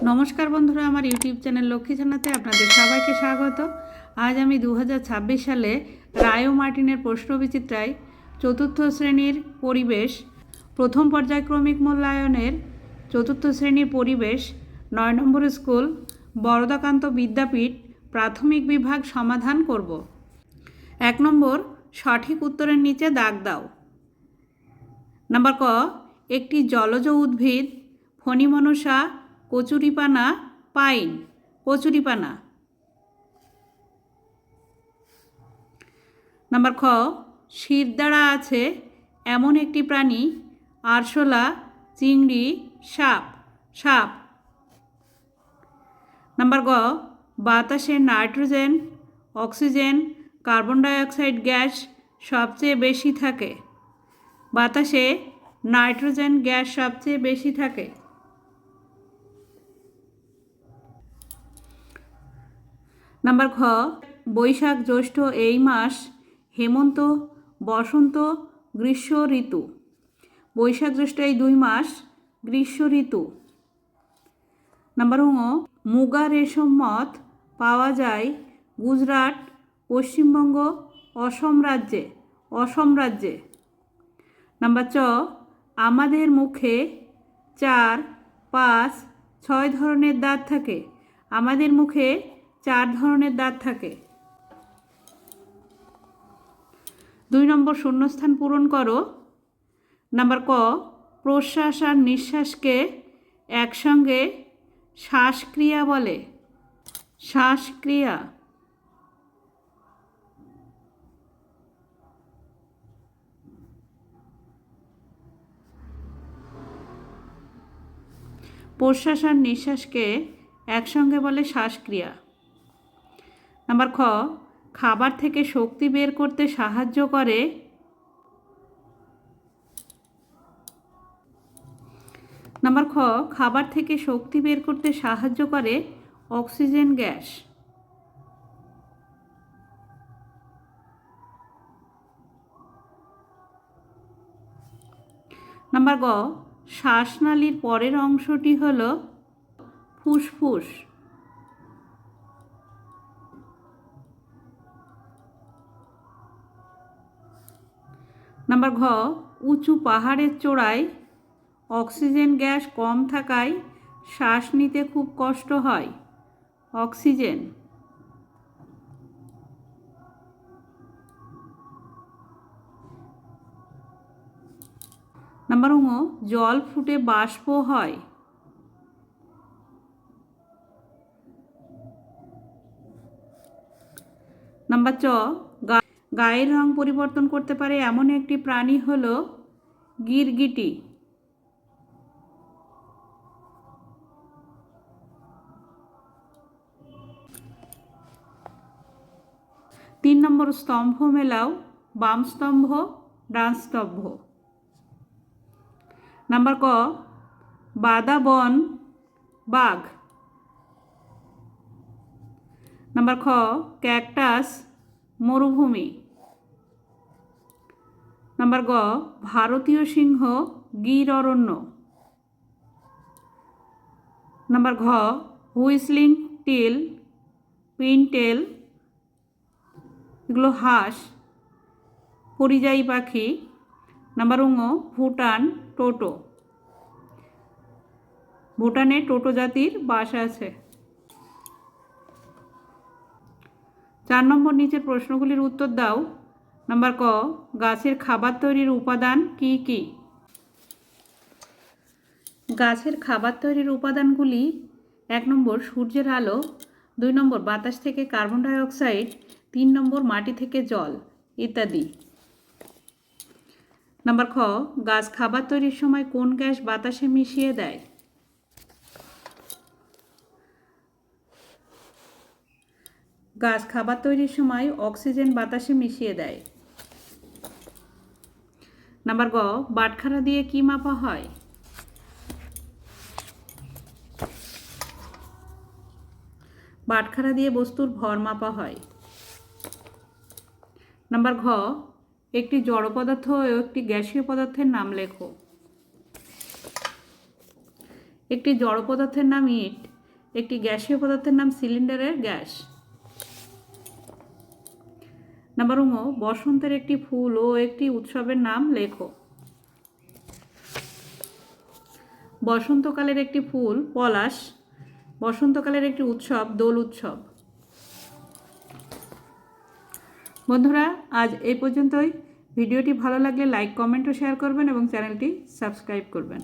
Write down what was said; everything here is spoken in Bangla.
নমস্কার বন্ধুরা, আমার ইউটিউব চ্যানেল লক্ষ্মী জানাতে আপনাদের সবাইকে স্বাগত। আজ আমি 2026 সালে রায় ও মার্টিনের প্রশ্নবিচিত্রায় চতুর্থ শ্রেণীর পরিবেশ প্রথম পর্যায়ক্রমিক মূল্যায়নের চতুর্থ শ্রেণীর পরিবেশ 9 নম্বর স্কুল বরদাকান্ত বিদ্যাপীঠ প্রাথমিক বিভাগ সমাধান করব। 1 নম্বর, সঠিক উত্তরের নিচে দাগ দাও। নাম্বার ক, একটি জলজ উদ্ভিদ ফণিমনসা কচুরিপানা পাইন। কচুরিপানা। নাম্বার খ, শিরদাঁড়া আছে এমন একটি প্রাণী আরশোলা, চিংড়ি, সাপ। সাপ। নাম্বার গ, বাতাসে nitrogen, oxygen, carbon dioxide gas সবচেয়ে বেশি থাকে। বাতাসে নাইট্রোজেন গ্যাস সবচেয়ে বেশি থাকে। নাম্বার খ, বৈশাখ জ্যৈষ্ঠ এই মাস হেমন্ত, বসন্ত, গ্রীষ্ম ঋতু। বৈশাখ জ্যৈষ্ঠ এই 2 মাস গ্রীষ্ম ঋতু। নাম্বার ঙ, মুগা রেশম মথ পাওয়া যায় গুজরাট, পশ্চিমবঙ্গ, অসম রাজ্যে। অসম রাজ্যে। নাম্বার চ, আমাদের মুখে 4, 5, 6 ধরনের দাঁত থাকে। আমাদের মুখে 4 ধরনের দাঁত থাকে। 2 নম্বর শূন্যস্থান পূরণ করো। নাম্বার ক, প্রশ্বাস আর নিঃশ্বাসকে একসঙ্গে শ্বাসক্রিয়া বলে। শ্বাসক্রিয়া। প্রশ্বাস আর নিঃশ্বাসকে একসঙ্গে বলে শ্বাসক্রিয়া। নাম্বার খ, খাবার থেকে শক্তি বের করতে সাহায্য করে। নাম্বার খ, খাবার থেকে শক্তি বের করতে সাহায্য করে অক্সিজেন গ্যাস। নাম্বার গ, শ্বাসনালীর পরের অংশটি হল ফুসফুস। নাম্বার ঘ, উঁচু পাহাড়ের চূড়ায় অক্সিজেন গ্যাস কম থাকায় শ্বাস নিতে খুব কষ্ট হয়। অক্সিজেন। নাম্বার ঙ, জল ফুটে বাষ্প হয়। নাম্বার চ, গায়ের রং পরিবর্তন করতে পারে এমন একটি প্রাণী হল গিরগিটি। তিন নম্বর, স্তম্ভ মেলাও বাম স্তম্ভ, ডান স্তম্ভ। নাম্বার ক, বাদাবন বাঘ। নাম্বার খ, ক্যাকটাস মরুভূমি। নাম্বার গ, ভারতীয় সিংহ গির অরণ্য। নাম্বার ঘ, হুইসলিং টিল, পিনটেল এগুলো হাঁস, পরিযায়ী পাখি। নাম্বার ঙ, ভুটান টোটো। ভুটানে টোটো জাতির বাস আছে। 4 নম্বর, নিচের প্রশ্নগুলির উত্তর দাও। নাম্বার ক, গাছের খাবার তৈরির উপাদান কি কি? গাছের খাবার তৈরির উপাদানগুলি 1 নম্বর, সূর্যের আলো। 2 নম্বর, বাতাস থেকে কার্বন ডাইঅক্সাইড। 3 নম্বর, মাটি থেকে জল ইত্যাদি। নাম্বার খ, গাছ খাবার তৈরির সময় কোন গ্যাস বাতাসে মিশিয়ে দেয়? গাছ খাবার তৈরির সময় অক্সিজেন বাতাসে মিশিয়ে দেয়। নাম্বার গ, বাটখারা দিয়ে কি মাপা হয়? বাটখারা দিয়ে বস্তুর ভর মাপা হয়। নাম্বার ঘ, একটি জড় পদার্থ ও একটি গ্যাসীয় পদার্থের নাম লেখো। একটি জড় পদার্থের নাম ইট, একটি গ্যাসীয় পদার্থের নাম সিলিন্ডারের গ্যাস। নাম্বার ঙ, বসন্তের একটি ফুল ও একটি উৎসবের নাম লেখো। বসন্তকালের একটি ফুল পলাশ, বসন্তকালের একটি উৎসব দোল উৎসব। বন্ধুরা, আজ এই পর্যন্তই। ভিডিওটি ভালো লাগলে লাইক, কমেন্ট ও শেয়ার করবেন এবং চ্যানেলটি সাবস্ক্রাইব করবেন।